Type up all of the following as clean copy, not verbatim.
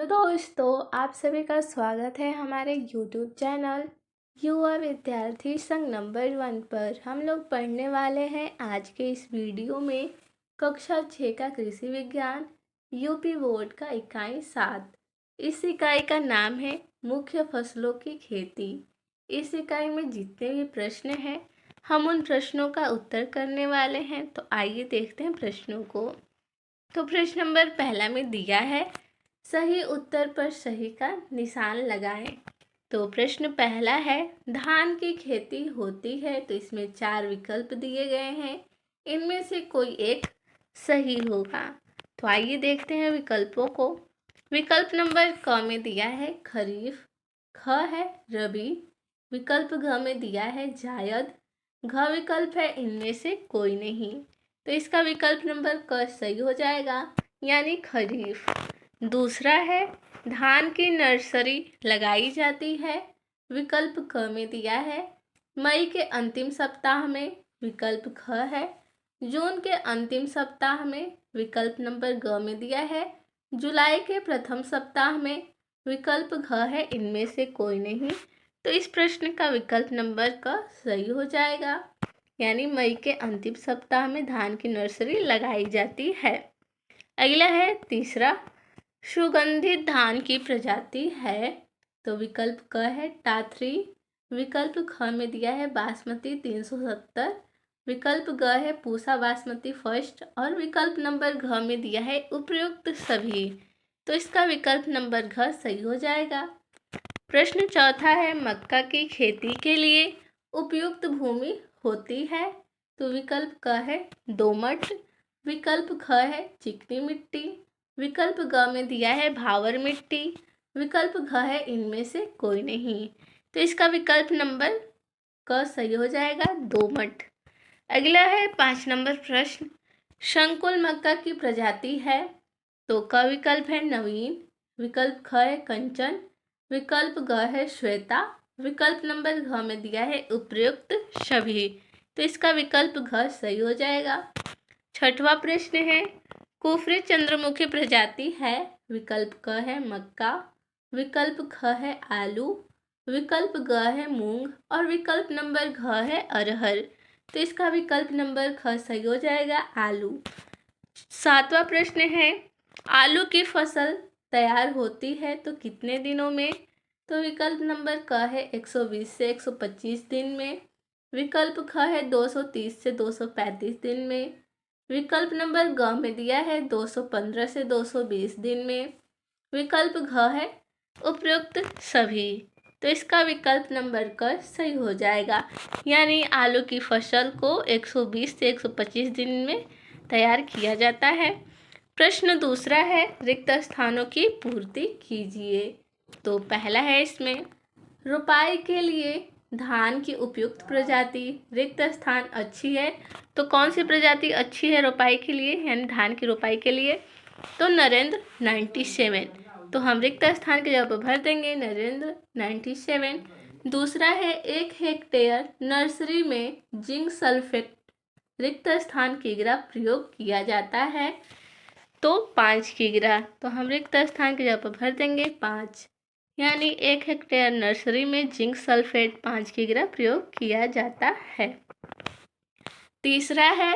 तो दोस्तों, आप सभी का स्वागत है हमारे YouTube चैनल युवा विद्यार्थी संघ नंबर 1 पर। हम लोग पढ़ने वाले हैं आज के इस वीडियो में कक्षा 6 का कृषि विज्ञान यूपी बोर्ड का इकाई 7। इस इकाई का नाम है मुख्य फसलों की खेती। इस इकाई में जितने भी प्रश्न हैं हम उन प्रश्नों का उत्तर करने वाले हैं। तो आइए देखते हैं प्रश्नों को। तो प्रश्न नंबर पहला में दिया है, सही उत्तर पर सही का निशान लगाएं। तो प्रश्न पहला है, धान की खेती होती है। तो इसमें 4 विकल्प दिए गए हैं, इनमें से कोई एक सही होगा। तो आइए देखते हैं विकल्पों को। विकल्प नंबर क में दिया है खरीफ, ख है रबी, विकल्प घ में दिया है जायद, घ विकल्प है इनमें से कोई नहीं। तो इसका विकल्प नंबर क सही हो जाएगा, यानी खरीफ। दूसरा है, धान की नर्सरी लगाई जाती है। विकल्प क में दिया है मई के अंतिम सप्ताह में, विकल्प ख है जून के अंतिम सप्ताह में, विकल्प नंबर ग में दिया है जुलाई के प्रथम सप्ताह में, विकल्प घ है इनमें से कोई नहीं। तो इस प्रश्न का विकल्प नंबर क सही हो जाएगा, यानी मई के अंतिम सप्ताह में धान की नर्सरी लगाई जाती है। अगला है तीसरा, सुगंधित धान की प्रजाति है। तो विकल्प क है टाथरी, विकल्प ख में दिया है बासमती 370, विकल्प ग है पूसा बासमती फर्स्ट और विकल्प नंबर घ में दिया है उपयुक्त सभी। तो इसका विकल्प नंबर घ सही हो जाएगा। प्रश्न चौथा है, मक्का की खेती के लिए उपयुक्त भूमि होती है। तो विकल्प क है दोमट, विकल्प ख है चिकनी मिट्टी, विकल्प ग में दिया है भावर मिट्टी, विकल्प घ है इनमें से कोई नहीं। तो इसका विकल्प नंबर क सही हो जाएगा, दोमट। अगला है 5 नंबर प्रश्न, शंकुल मक्का की प्रजाति है। तो क विकल्प है नवीन, विकल्प ख है कंचन, विकल्प ग है श्वेता, विकल्प नंबर घ में दिया है उपयुक्त सभी। तो इसका विकल्प घ सही हो जाएगा। छठवां प्रश्न है, कुफरी चंद्रमुखी प्रजाति है। विकल्प क है मक्का, विकल्प ख है आलू, विकल्प ग है मूंग और विकल्प नंबर घ है अरहर। तो इसका विकल्प नंबर ख सही हो जाएगा, आलू। 7वां प्रश्न है, आलू की फसल तैयार होती है तो कितने दिनों में। तो विकल्प नंबर क है 120 से 125 दिन में, विकल्प ख है 230 से 235 दिन में, विकल्प नंबर ग में दिया है 215 से 220 दिन में, विकल्प घ है उपयुक्त सभी। तो इसका विकल्प नंबर क सही हो जाएगा, यानी आलू की फसल को 120 से 125 दिन में तैयार किया जाता है। प्रश्न दूसरा है, रिक्त स्थानों की पूर्ति कीजिए। तो पहला है इसमें, रोपाई के लिए धान की उपयुक्त प्रजाति, रिक्त स्थान अच्छी है। तो कौन सी प्रजाति अच्छी है रोपाई के लिए, यानी धान की रोपाई के लिए। तो नरेंद्र 97। तो हम रिक्त स्थान के जगह पर भर देंगे नरेंद्र 97। दूसरा है, 1 हेक्टेयर नर्सरी में जिंक सल्फेट रिक्त स्थान किग्रा प्रयोग किया जाता है। तो 5 किग्रा। तो हम रिक्त स्थान की जगह पर भर देंगे 5, यानी 1 हेक्टेयर नर्सरी में जिंक सल्फेट 5 किग्रा प्रयोग किया जाता है। तीसरा है,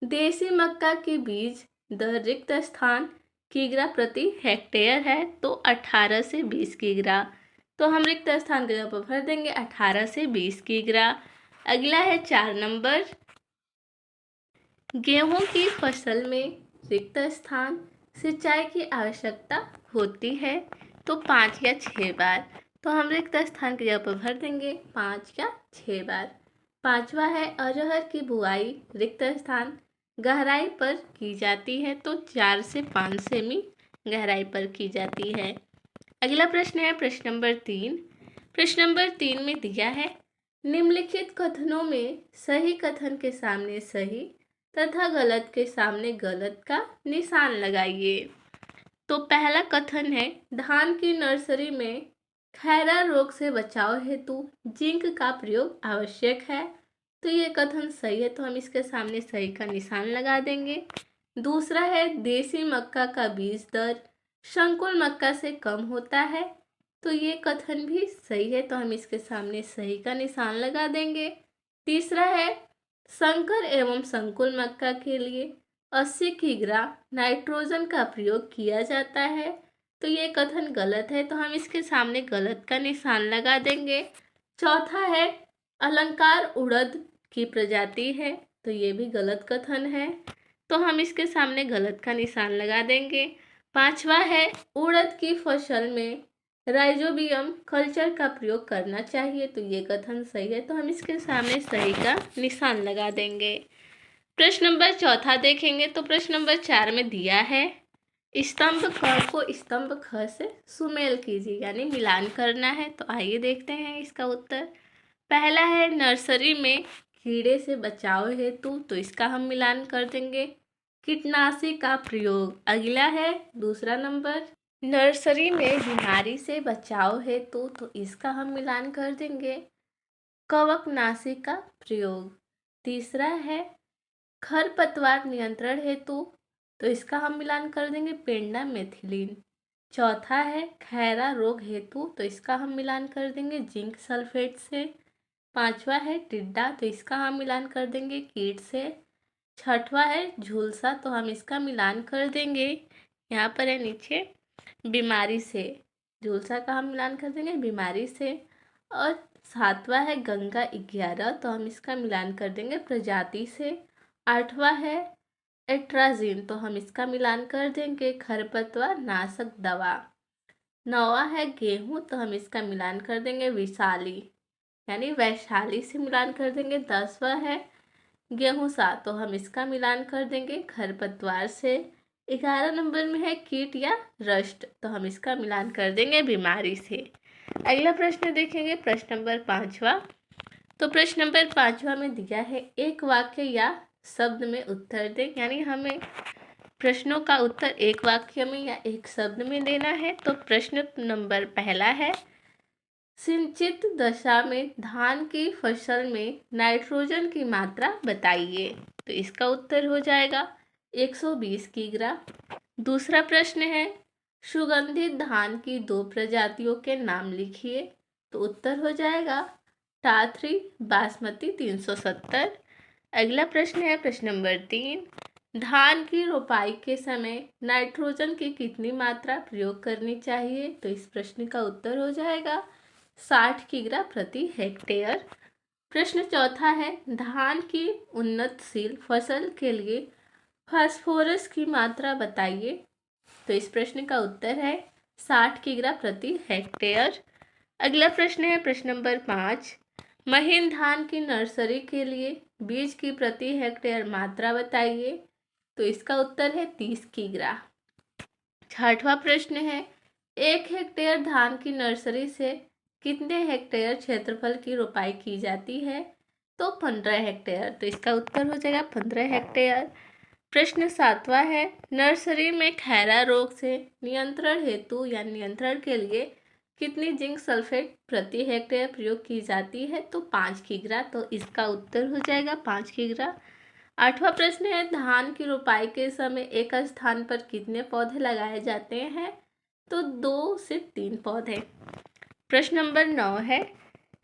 देसी मक्का के बीज दर रिक्त स्थान किग्रा प्रति हेक्टेयर है। तो 18 से 20 किग्रा। तो हम रिक्त स्थान की जगह पर भर देंगे 18 से 20 किग्रा। अगला है 4 नंबर, गेहूं की फसल में रिक्त स्थान सिंचाई की आवश्यकता होती है। तो 5 या 6 बार। तो हम रिक्त स्थान की जगह पर भर देंगे 5 या 6 बार। 5वां है, अरहर की बुआई रिक्त स्थान गहराई पर की जाती है। तो 4 से 5 सेमी गहराई पर की जाती है। अगला प्रश्न है प्रश्न नंबर 3। प्रश्न नंबर 3 में दिया है, निम्नलिखित कथनों में सही कथन के सामने सही तथा गलत के सामने गलत का निशान लगाइए। तो पहला कथन है, धान की नर्सरी में खैरा रोग से बचाव हेतु जिंक का प्रयोग आवश्यक है। तो ये कथन सही है, तो हम इसके सामने सही का निशान लगा देंगे। दूसरा है, देसी मक्का का बीज दर संकुल मक्का से कम होता है। तो ये कथन भी सही है, तो हम इसके सामने सही का निशान लगा देंगे। तीसरा है, संकर एवं संकुल मक्का के लिए 80 किग्रा नाइट्रोजन का प्रयोग किया जाता है। तो ये कथन गलत है, तो हम इसके सामने गलत का निशान लगा देंगे। चौथा है, अलंकार उड़द की प्रजाति है। तो ये भी गलत कथन है, तो हम इसके सामने गलत का निशान लगा देंगे। पांचवा है, उड़द की फसल में राइजोबियम कल्चर का प्रयोग करना चाहिए। तो ये कथन सही है, तो हम इसके सामने सही का निशान लगा देंगे। प्रश्न नंबर चौथा देखेंगे, तो प्रश्न नंबर 4 में दिया है, स्तंभ क को स्तंभ ख से सुमेल कीजिए, यानी मिलान करना है। तो आइए देखते हैं इसका उत्तर। पहला है, नर्सरी में कीड़े से बचाव हेतु, तो इसका हम मिलान कर देंगे कीटनाशी का प्रयोग। अगला है दूसरा नंबर, नर्सरी में बीमारी से बचाव हेतु, तो इसका हम मिलान कर देंगे कवकनाशी का प्रयोग। तीसरा है, खरपतवार नियंत्रण हेतु, तो इसका हम मिलान कर देंगे पेंडामेथिलीन। चौथा है, खैरा रोग हेतु, तो इसका हम मिलान कर देंगे जिंक सल्फेट से। पांचवा है, टिड्डा, तो इसका हम मिलान कर देंगे कीट से। छठवा है, झुलसा, तो हम इसका मिलान कर देंगे, यहाँ पर है नीचे, बीमारी से। झुलसा का हम मिलान कर देंगे बीमारी से। और सातवां है, गंगा 11, तो हम इसका मिलान कर देंगे प्रजाति से। आठवां है, एट्राजिन, तो हम इसका मिलान कर देंगे खरपतवार नाशक दवा। नौवां है, गेहूं, तो हम इसका मिलान कर देंगे विशाली, यानी वैशाली से मिलान कर देंगे। 10वां है, गेहूंसा, तो हम इसका मिलान कर देंगे खरपतवार से। 11 नंबर में है कीट या रस्ट, तो हम इसका मिलान कर देंगे बीमारी से। अगला प्रश्न देखेंगे, प्रश्न नंबर 5वां। तो प्रश्न नंबर 5वां में दिया है, एक वाक्य या शब्द में उत्तर दें, यानी हमें प्रश्नों का उत्तर एक वाक्य में या एक शब्द में देना है। तो प्रश्न नंबर पहला है, सिंचित दशा में धान की फसल में नाइट्रोजन की मात्रा बताइए। तो इसका उत्तर हो जाएगा 120 किग्रा। दूसरा प्रश्न है, सुगंधित धान की 2 प्रजातियों के नाम लिखिए। तो उत्तर हो जाएगा टाथरी बासमती 370। अगला प्रश्न है प्रश्न नंबर 3, धान की रोपाई के समय नाइट्रोजन की कितनी मात्रा प्रयोग करनी चाहिए। तो इस प्रश्न का उत्तर हो जाएगा 60 किग्रा प्रति हेक्टेयर। प्रश्न चौथा है, धान की उन्नतशील फसल के लिए फास्फोरस की मात्रा बताइए। तो इस प्रश्न का उत्तर है 60 किग्रा प्रति हेक्टेयर। अगला प्रश्न है प्रश्न नंबर 5, महीन धान की नर्सरी के लिए बीज की प्रति हेक्टेयर मात्रा बताइए। तो इसका उत्तर है 30 किग्रा। छठवां प्रश्न है, 1 हेक्टेयर धान की नर्सरी से कितने हेक्टेयर क्षेत्रफल की रोपाई की जाती है। तो 15 हेक्टेयर। तो इसका उत्तर हो जाएगा 15 हेक्टेयर। प्रश्न 7वां है, नर्सरी में खैरा रोग से नियंत्रण हेतु या नियंत्रण के लिए कितनी जिंक सल्फेट प्रति हेक्टेयर प्रयोग की जाती है। तो 5 किग्रा। तो इसका उत्तर हो जाएगा 5 किग्रा। 8वां प्रश्न है, धान की रोपाई के समय एक स्थान पर कितने पौधे लगाए जाते हैं। तो 2 से 3 पौधे। प्रश्न नंबर 9 है,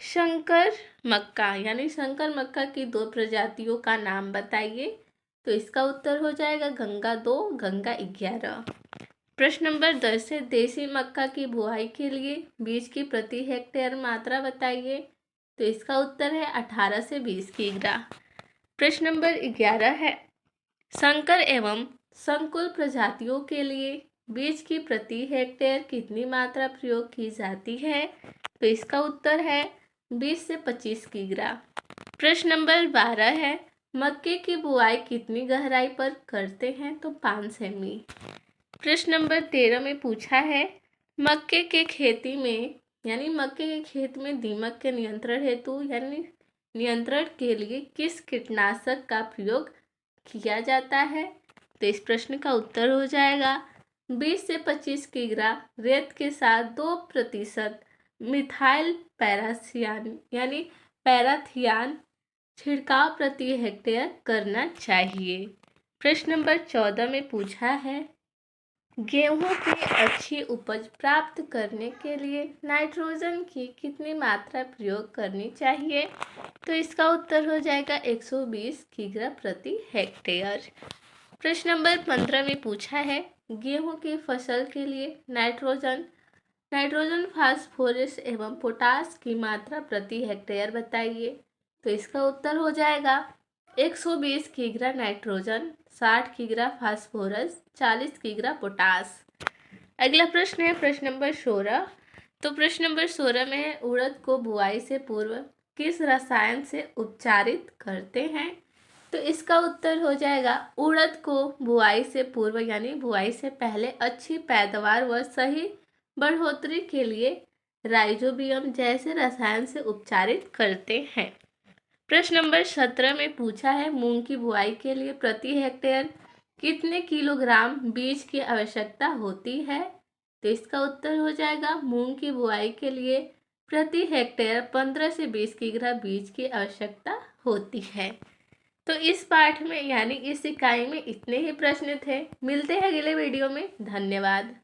शंकर मक्का यानी शंकर मक्का की 2 प्रजातियों का नाम बताइए। तो इसका उत्तर हो जाएगा गंगा 2, गंगा 11। प्रश्न नंबर 10 है, देसी मक्का की बुआई के लिए बीज की प्रति हेक्टेयर मात्रा बताइए। तो इसका उत्तर है 18 से 20 किग्रा। प्रश्न नंबर 11 है, संकर एवं संकुल प्रजातियों के लिए बीज की प्रति हेक्टेयर कितनी मात्रा प्रयोग की जाती है। तो इसका उत्तर है 20 से 25 किग्रा। प्रश्न नंबर 12 है, मक्के की बुआई कितनी गहराई पर करते हैं। तो 5 सेमी। प्रश्न नंबर 13 में पूछा है, मक्के के खेती में यानी मक्के के खेत में दीमक के नियंत्रण हेतु यानी नियंत्रण के लिए किस कीटनाशक का प्रयोग किया जाता है। तो इस प्रश्न का उत्तर हो जाएगा 20 से 25 किग्रा रेत के साथ 2% मिथाइल पैराथियान यानी पैराथियान छिड़काव प्रति हेक्टेयर करना चाहिए। प्रश्न नंबर 14 में पूछा है, गेहूं की अच्छी उपज प्राप्त करने के लिए नाइट्रोजन की कितनी मात्रा प्रयोग करनी चाहिए? तो इसका उत्तर हो जाएगा 120 किग्रा प्रति हेक्टेयर। प्रश्न नंबर 15 में पूछा है, गेहूं की फसल के लिए नाइट्रोजन फास्फोरस एवं पोटास की मात्रा प्रति हेक्टेयर बताइए। तो इसका उत्तर हो जाएगा 120 किग्रा नाइट्रोजन, 60 किग्रा फास्फोरस, 40 किग्रा पोटास। अगला प्रश्न है प्रश्न नंबर 16। तो प्रश्न नंबर 16 में है, उड़द को बुआई से पूर्व किस रसायन से उपचारित करते हैं? तो इसका उत्तर हो जाएगा उड़द को बुआई से पूर्व यानी बुआई से पहले अच्छी पैदावार व सही बढ़ोतरी के लिए राइजोबियम जैसे रसायन से उपचारित करते हैं। प्रश्न नंबर 17 में पूछा है, मूंग की बुआई के लिए प्रति हेक्टेयर कितने किलोग्राम बीज की आवश्यकता होती है? तो इसका उत्तर हो जाएगा मूंग की बुआई के लिए प्रति हेक्टेयर 15 से 20 किग्रा बीज की आवश्यकता होती है। तो इस पाठ में यानी इस इकाई में इतने ही प्रश्न थे। मिलते हैं अगले वीडियो में। धन्यवाद।